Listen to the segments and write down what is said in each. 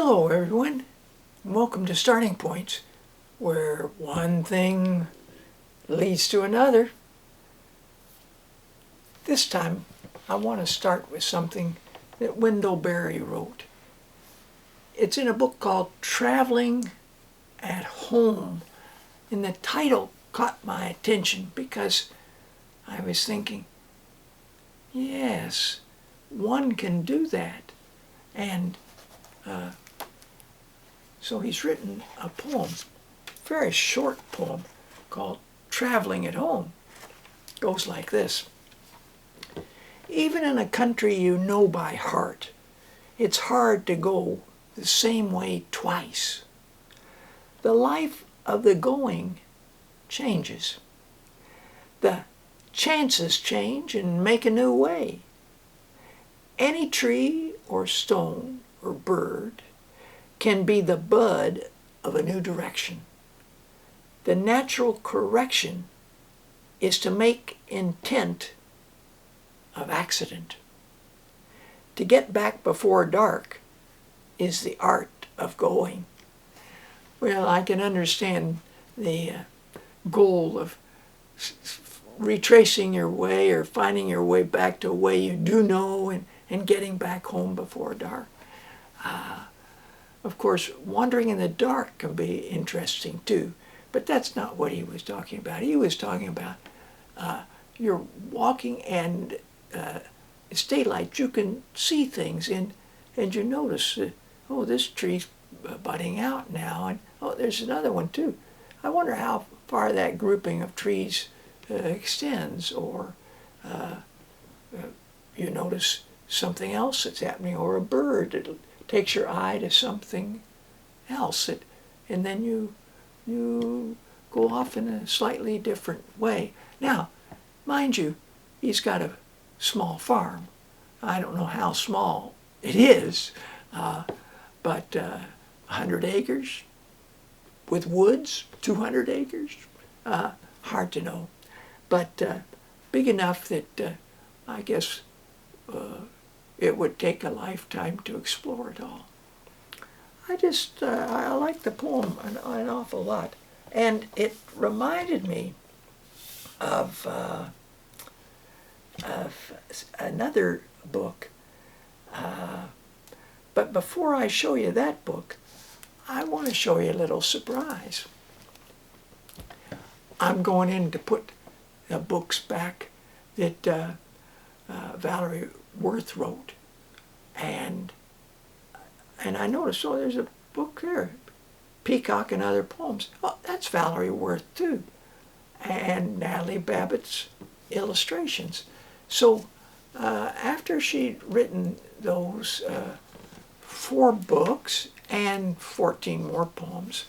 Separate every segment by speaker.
Speaker 1: Hello everyone, and welcome to Starting Points, where one thing leads to another. This time I want to start with something that Wendell wrote. It's in a book called Traveling at Home, and the title caught my attention because I was thinking, yes, one can do that. And so he's written a poem, a very short poem called Traveling at Home. It goes like this. Even in a country you know by heart, it's hard to go the same way twice. The life of the going changes. The chances change and make a new way. Any tree or stone or bird can be the bud of a new direction. The natural correction is to make intent of accident. To get back before dark is the art of going. Well, I can understand the goal of retracing your way or finding your way back to a way you do know and getting back home before dark. Of course, wandering in the dark can be interesting too, but that's not what he was talking about. He was talking about you're walking and it's daylight. You can see things and you notice, oh, this tree's budding out now, and oh, there's another one too. I wonder how far that grouping of trees extends, or you notice something else that's happening, or a bird that takes your eye to something else, and then you go off in a slightly different way. Now, mind you, he's got a small farm. I don't know how small it is, but 100 acres with woods, 200 acres, hard to know, but big enough that I guess it would take a lifetime to explore it all. I like the poem an awful lot, and it reminded me of another book. But before I show you that book, I want to show you a little surprise. I'm going in to put the books back that Valerie Worth wrote, and I noticed, oh, there's a book there, Peacock and Other Poems. Oh, that's Valerie Worth too, and Natalie Babbitt's illustrations. So after she'd written those 4 books and 14 more poems,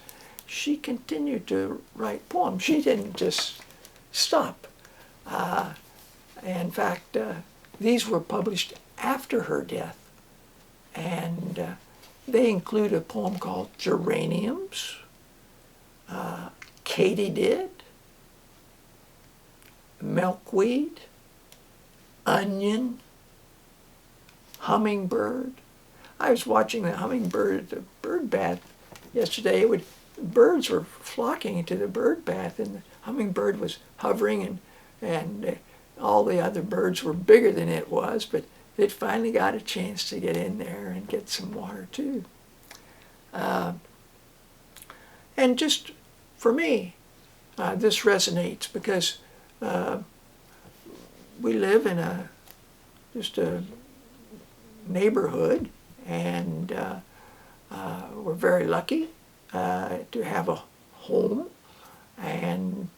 Speaker 1: she continued to write poems. She didn't just stop. In fact, these were published after her death, and they include a poem called Geraniums, Katydid, Milkweed, Onion, Hummingbird. I was watching the hummingbird at the bird bath yesterday. Birds were flocking into the bird bath, and the hummingbird was hovering, and all the other birds were bigger than it was, but it finally got a chance to get in there and get some water too. And just for me, this resonates because we live in just a neighborhood, and we're very lucky to have a home and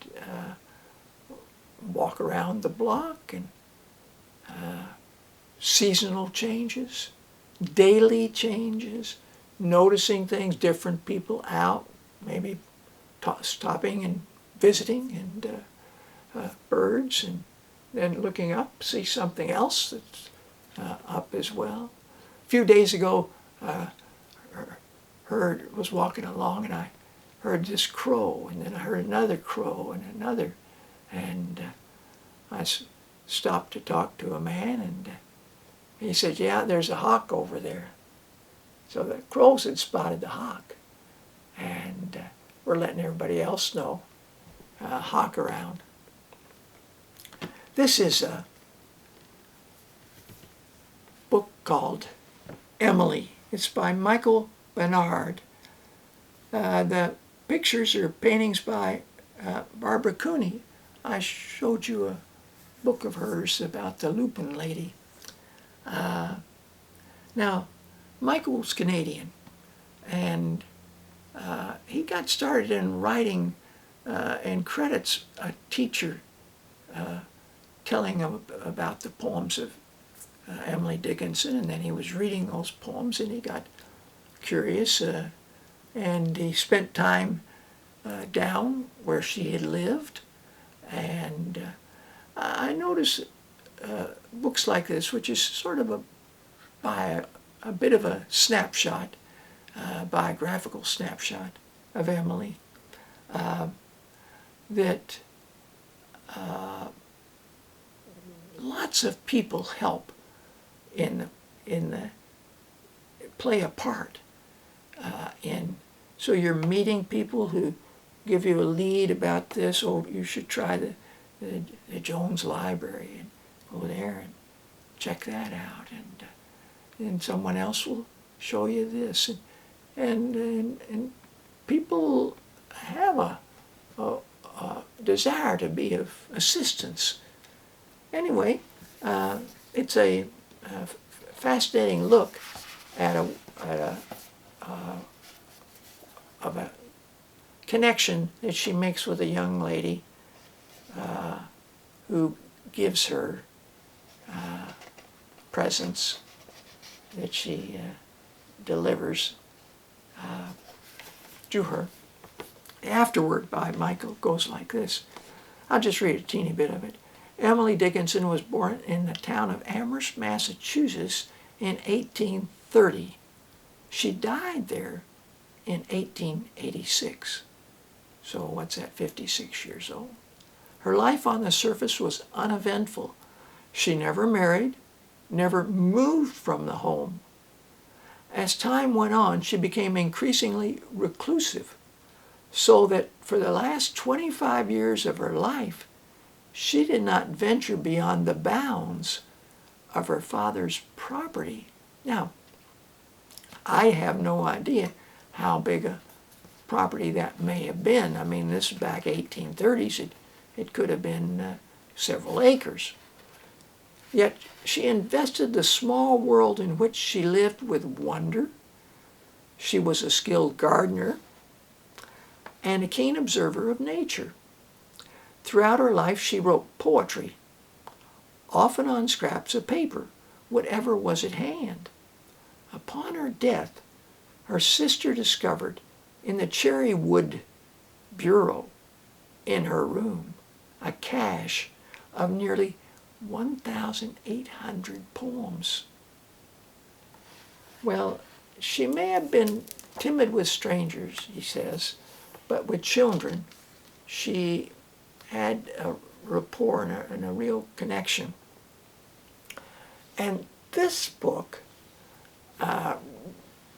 Speaker 1: walk around the block, and seasonal changes, daily changes, noticing things, different people out, maybe stopping and visiting, and birds, and then looking up, see something else that's up as well. A few days ago, was walking along, and I heard this crow, and then I heard another crow and another, and I stopped to talk to a man, and he said, "Yeah, there's a hawk over there." I So the crows had spotted the hawk, and we're letting everybody else know. Hawk around. This is a book called Emily. It's by Michael Bernard. The pictures are paintings by Barbara Cooney. I showed you a book of hers about the Lupin lady. Now, Michael's Canadian, and he got started in writing and credits a teacher telling him about the poems of Emily Dickinson, and then he was reading those poems and he got curious, and he spent time down where she had lived, and I noticed books like this, which is sort of by a bit of a snapshot, biographical snapshot of Emily, that lots of people help in the play a part in. So you're meeting people who give you a lead about this. Oh, you should try the Jones Library and go there and check that out, and someone else will show you this, and people have a desire to be of assistance. Anyway, it's a fascinating look at a connection that she makes with a young lady who gives her presents that she delivers to her. The afterword by Michael goes like this. I'll just read a teeny bit of it. Emily Dickinson was born in the town of Amherst, Massachusetts in 1830. She died there in 1886. So what's that, 56 years old? Her life on the surface was uneventful. She never married, never moved from the home. As time went on, she became increasingly reclusive, so that for the last 25 years of her life, she did not venture beyond the bounds of her father's property. Now, I have no idea how big a property that may have been. I mean, this is back 1830s. It could have been several acres. Yet she invested the small world in which she lived with wonder. She was a skilled gardener and a keen observer of nature. Throughout her life, she wrote poetry, often on scraps of paper, whatever was at hand. Upon her death, her sister discovered in the cherry wood bureau in her room a cache of nearly 1,800 poems. Well, she may have been timid with strangers, he says, but with children, she had a rapport and a real connection. And this book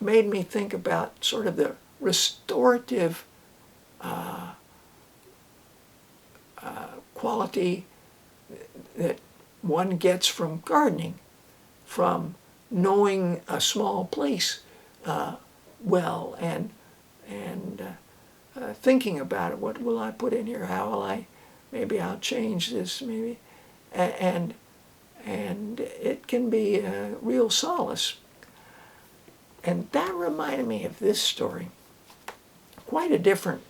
Speaker 1: made me think about sort of the restorative quality that one gets from gardening, from knowing a small place well, and thinking about it. What will I put in here? How will I? Maybe I'll change this. Maybe, and it can be a real solace. And that reminded me of this story. Quite a different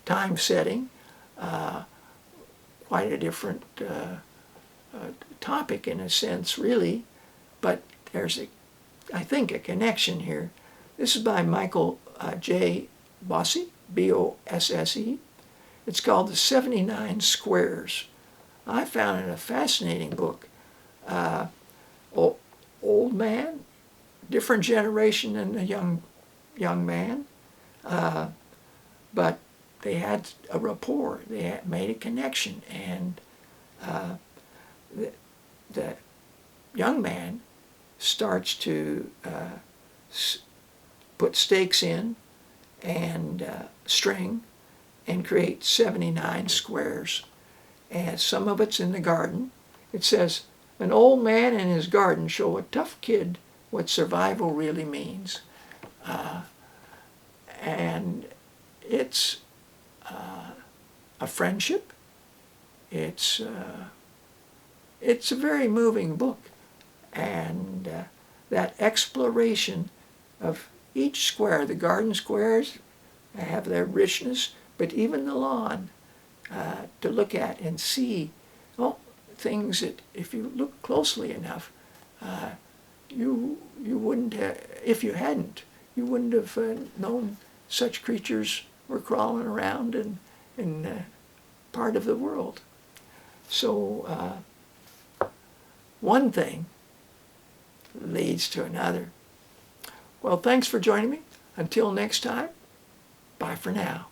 Speaker 1: time setting. Quite a different topic in a sense, really, but there's, I think, a connection here. This is by Michael J. Bosse, B-O-S-S-E. It's called The 79 Squares. I found it a fascinating book. Old man, different generation than the young man, but they had a rapport. They had made a connection, and the young man starts to put stakes in and string and create 79 squares. And some of it's in the garden. It says, an old man in his garden show a tough kid what survival really means. And it's a friendship. It's a very moving book. And that exploration of each square, the garden squares have their richness, but even the lawn, to look at and see, things that if you look closely enough, you wouldn't have, if you hadn't, you wouldn't have known such creatures were crawling around in part of the world. So one thing leads to another. Well, thanks for joining me. Until next time, bye for now.